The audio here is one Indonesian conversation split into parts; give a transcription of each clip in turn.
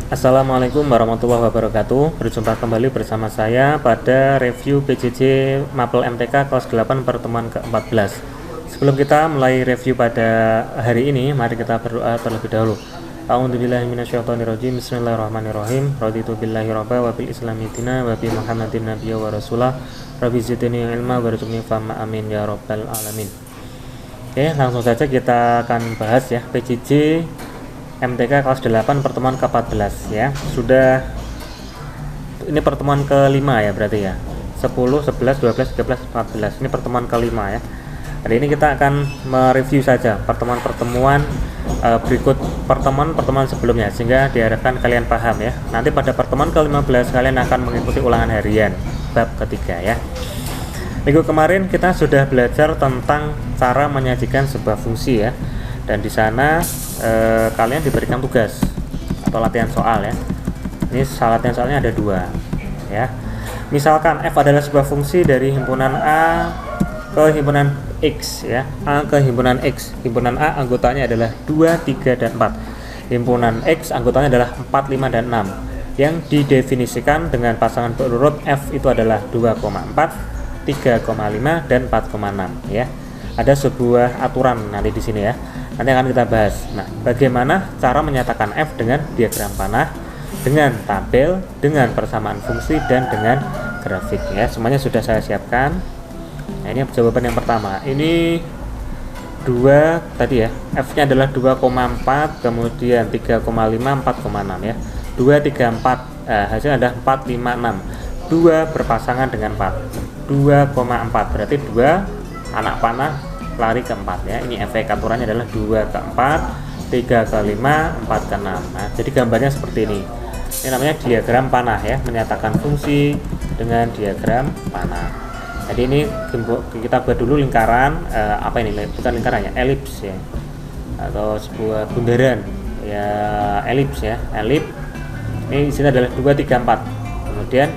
Assalamualaikum warahmatullahi wabarakatuh. Berjumpa kembali bersama saya pada review PJJ Mapel MTK kelas 8 pertemuan ke-14. Sebelum kita mulai review pada hari ini, mari kita berdoa terlebih dahulu. A'udzubillahi minasyaitonirrajim. Bismillahirrahmanirrahim. Raditu billahi rabba wa bil islami dina wa bi Muhammadin nabiyya wa rasulah. Rabbi zidni ilma warzuqni fahma amin ya rabbal alamin. Oke, langsung saja kita akan bahas ya PJJ MTK kelas 8 pertemuan ke-14 ya. Sudah ini pertemuan ke-5 ya berarti ya. 10, 11, 12, 13, 14. Ini pertemuan ke-5 ya. Hari ini kita akan mereview saja pertemuan-pertemuan berikut pertemuan sebelumnya sehingga diharapkan kalian paham ya. Nanti pada pertemuan ke-15 kalian akan mengikuti ulangan harian bab ketiga ya. Minggu kemarin kita sudah belajar tentang cara menyajikan sebuah fungsi ya. Dan di sana kalian diberikan tugas atau latihan soal ya. Ini latihan soalnya ada 2 ya. Misalkan f adalah sebuah fungsi dari himpunan A ke himpunan X ya. A ke himpunan X. Himpunan A anggotanya adalah 2, 3, dan 4. Himpunan X anggotanya adalah 4, 5, dan 6. Yang didefinisikan dengan pasangan berurut f itu adalah 2,4, 3,5, dan 4,6 ya. Ada sebuah aturan nanti di sini ya. Nanti akan kita bahas. Nah, bagaimana cara menyatakan f dengan diagram panah, dengan tabel, dengan persamaan fungsi, dan dengan grafik ya. Semuanya sudah saya siapkan. Nah, ini jawaban yang pertama. Ini 2 tadi ya. F-nya adalah 2,4, kemudian 3,5, 4,6 ya. 2, 3, 4. Hasilnya adalah 4, 5, 6. 2 berpasangan dengan 4. 2,4 berarti 2 anak panah lari ke 4 ya. Ini efek aturannya adalah 2 ke 4, 3 ke 5, 4 ke 6. Nah, jadi gambarnya seperti ini. Ini namanya diagram panah ya, menyatakan fungsi dengan diagram panah. Jadi ini kita buat dulu lingkaran, apa ini? Bukan lingkaran ya, elips ya. Atau sebuah bundaran ya, elips ya. Elips. Ini isinya adalah 2, 3, 4. Kemudian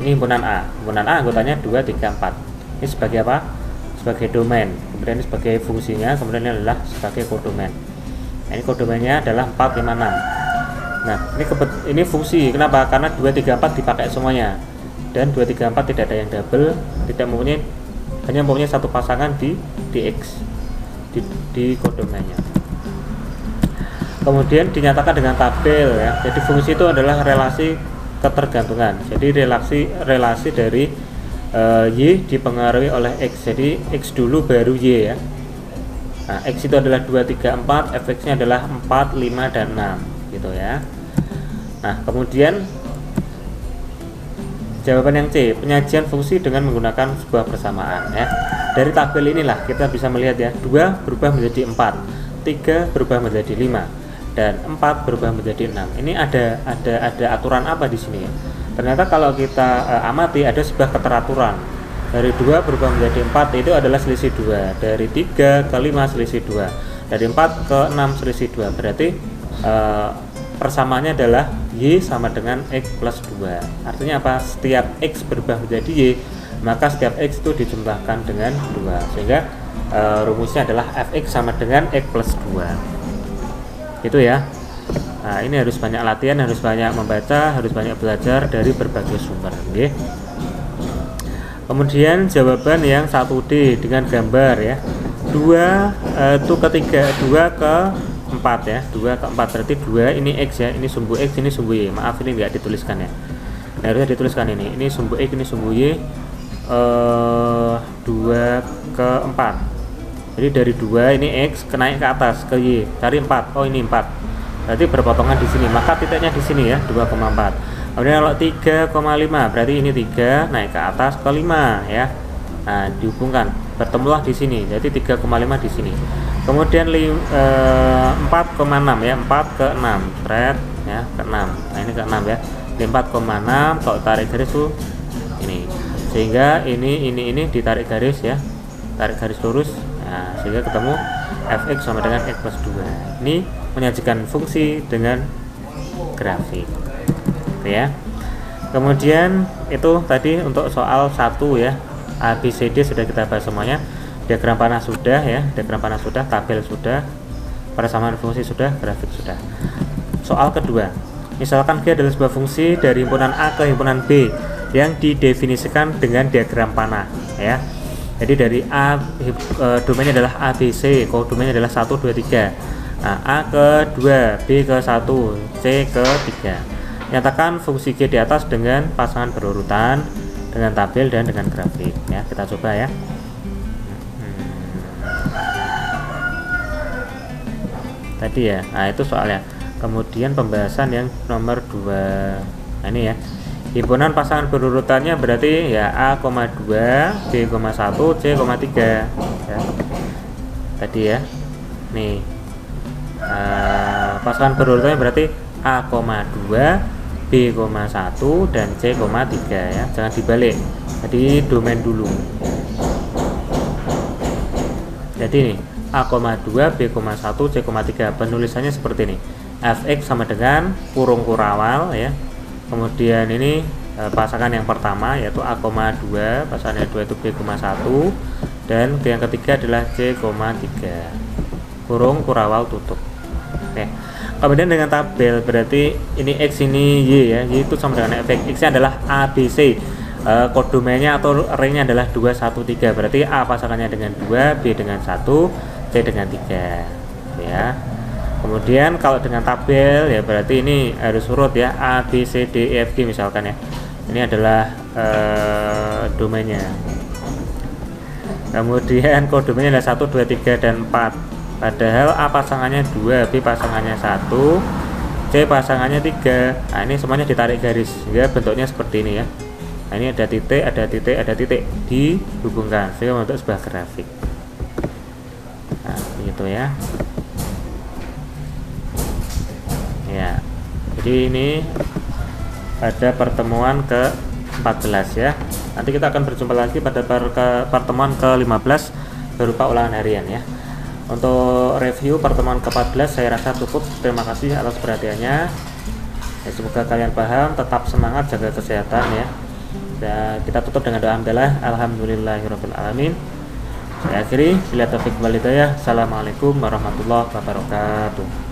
ini himpunan A. Himpunan A anggotanya 2, 3, 4. Ini sebagai apa? Sebagai domain, kemudian ini sebagai fungsinya, kemudian ini adalah sebagai kodomen. Nah, ini kodomennya adalah 4, 5, 6. Nah, ini fungsi. Kenapa? Karena 2, 3, 4 dipakai semuanya. Dan 2, 3, 4 tidak ada yang double, tidak mempunyai, hanya mempunyai satu pasangan di X di kodomennya. Kemudian dinyatakan dengan tabel ya. Jadi fungsi itu adalah relasi ketergantungan. Jadi relasi dari Y dipengaruhi oleh X. Jadi X dulu baru Y ya. Nah, X itu adalah 2, 3, 4, Fx-nya adalah 4, 5, dan 6 gitu ya. Nah, kemudian jawaban yang C, penyajian fungsi dengan menggunakan sebuah persamaan ya. Dari tabel inilah kita bisa melihat ya, 2 berubah menjadi 4, 3 berubah menjadi 5, dan 4 berubah menjadi 6. Ini ada aturan apa di sini ya? Ternyata kalau kita amati ada sebuah keteraturan. Dari 2 berubah menjadi 4 itu adalah selisih 2. Dari 3 ke 5 selisih 2. Dari 4 ke 6 selisih 2. Berarti persamaannya adalah Y sama dengan X plus 2. Artinya apa? Setiap X berubah menjadi Y, maka setiap X itu dijumlahkan dengan 2. Sehingga rumusnya adalah Fx sama dengan X plus 2. Itu ya. Nah, ini harus banyak latihan, harus banyak membaca, harus banyak belajar dari berbagai sumber. Okay. Kemudian jawaban yang 1D dengan gambar ya. 2 itu ketiga, 2 ke 4 ya. 2 ke 4 berarti 2 ini X ya, ini sumbu X, ini sumbu Y. Maaf ini enggak dituliskan ya. Nah, harusnya dituliskan ini. Ini sumbu X, ini sumbu Y. 2 ke 4. Jadi dari 2 ini X naik ke atas ke Y, cari 4. Oh, ini 4. Berarti berpotongan di sini, maka titiknya di sini ya, 2,4. Kemudian kalau 3,5 berarti ini 3 naik ke atas ke 5 ya. Nah, dihubungkan, bertemulah di sini. Jadi 3,5 di sini. Kemudian 4,6 ya, 4 ke 6, thread ya, ke 6. Nah, ini ke 6 ya. Di 4,6 kalau tarik garis tuh ini. Sehingga ini ditarik garis ya. Tarik garis lurus. Nah, sehingga ketemu Fx sama dengan X plus 2. Ini menyajikan fungsi dengan grafik ya. Kemudian itu tadi untuk soal 1 ya. A, B, C, D sudah kita bahas semuanya. Diagram panah sudah ya, diagram panah sudah, tabel sudah, persamaan fungsi sudah, grafik sudah. Soal kedua, Misalkan G adalah sebuah fungsi dari himpunan A ke himpunan B yang didefinisikan dengan diagram panah ya. Jadi dari A domainnya adalah ABC, kodomennya adalah 1 2 3. Nah, A ke 2, B ke 1, C ke 3. Nyatakan fungsi G di atas dengan pasangan berurutan, dengan tabel dan dengan grafik ya. Kita coba ya. Tadi ya. Nah, itu soalnya. Kemudian pembahasan yang nomor 2. Nah, ini ya. Himpunan pasangan berurutannya berarti ya A, 2, B, 1, C, 3 ya. Tadi ya. Nih. Pasangan berurutannya berarti A, 2, B, 1 dan C, 3 ya. Jangan dibalik. Jadi domain dulu. Jadi nih A, 2, B, 1, C, 3. Penulisannya seperti ini. Fx sama dengan kurung kurawal ya. Kemudian ini pasangan yang pertama yaitu A, 2, pasangan yang kedua itu B, 1 dan yang ketiga adalah C, 3. Kurung kurawal tutup. Oke. Kemudian dengan tabel berarti ini X ini Y ya. Y itu sama dengan Fx. X-nya adalah ABC. Kodomennya atau ringnya adalah 2 1 3. Berarti A pasangannya dengan 2, B dengan 1, C dengan 3 ya. Kemudian kalau dengan tabel ya berarti ini harus urut ya, A, B, C, D, E, F, G misalkan ya. Ini adalah domainnya. Kemudian kodomennya adalah 1 2 3 dan 4. Padahal A pasangannya 2, B pasangannya 1, C pasangannya 3. Nah, ini semuanya ditarik garis sehingga bentuknya seperti ini ya. Nah, ini ada titik, ada titik, ada titik dihubungkan sehingga membentuk sebuah grafik. Nah, begitu ya. Ya, jadi ini pada pertemuan ke-14 ya. Nanti kita akan berjumpa lagi pada pertemuan ke-15 berupa ulangan harian ya. Untuk review pertemuan ke-14 saya rasa cukup. Terima kasih atas perhatiannya. Ya, semoga kalian paham, tetap semangat, jaga kesehatan ya. Dan kita tutup dengan doa alhamdulillahirabbil alamin. Saya akhiri, bila taufik wal hidayah. Assalamualaikum warahmatullahi wabarakatuh.